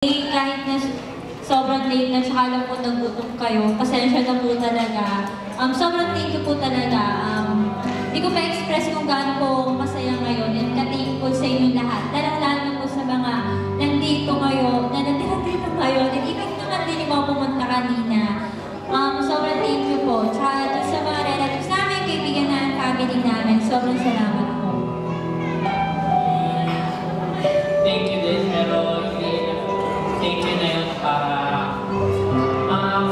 Kahit na sobrang late na tsaka lang po nagutom kayo, pasensya na po talaga. Sobrang thank you po talaga. Hindi ko ma-express kung gaano po masaya ngayon and ka-thankful sa inyo lahat. Lalo na po sa mga nandito ngayon, na nandito ngayon, and even naman din yung mga pumunta kanina. Sobrang thank you po. Tsaka sa mga relatives namin, kaibigan na family namin, sobrang salamat po. Thank you din, pero thank you na yun para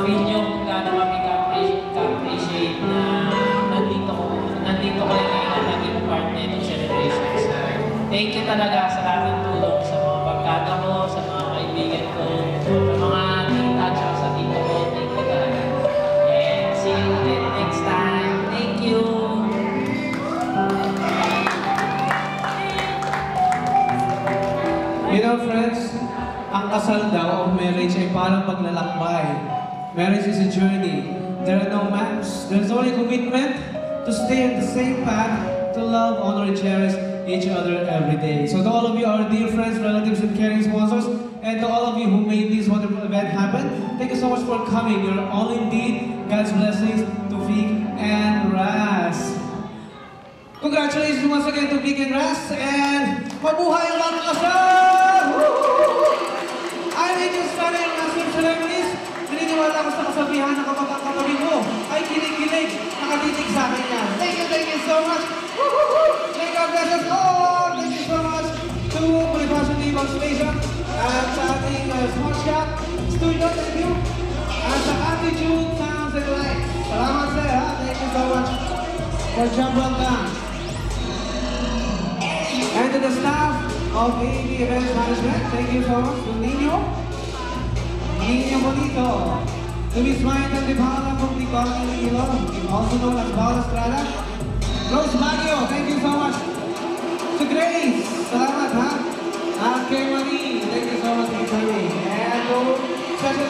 feel nyo kung gaano kami ka-appreciate na nandito ko yung ngayon naging part na itong celebrations. Thank you talaga sa lahat ng tulong sa mga barkada ko, sa mga kaibigan ko, sa mga tita at sa tito ko. Thank you talaga. And see you again next time. Thank you. You know, friends, ang kasal daw of marriage ay parang paglalakbay. Marriage is a journey. There are no maps. There's only commitment to stay on the same path, to love, honor, and cherish each other every day. So to all of you, our dear friends, relatives, and caring sponsors, and to all of you who made this wonderful event happen, thank you so much for coming. You're all indeed God's blessings to Vic and Ras. Congratulations once again to Vic and Ras, and mabuhay ang mga kasal! I may just started yung massive ceremonies. Naniniwala ko sa kasabihan na kapag ang katabi mo ay kinikilig, nakatitig sa akin yan. Thank you so much! May God bless us all! Thank you so much to Bonifacio Naval Station at sa ating Smart Shop Studio, thank you! At sa Attitude Sounds and Lights. Salamat sir, ha? Thank you so much for Jumble Gang. And to the staff of AAB Event Management, thank you so much to Nino Bonito, to Miss Maita de Paula from the Colony Ilo, also known as Paula Estrada, Rose Baguio, thank you so much, to Grace, salamat ha, and kay Marie, thank you so much for coming, and to special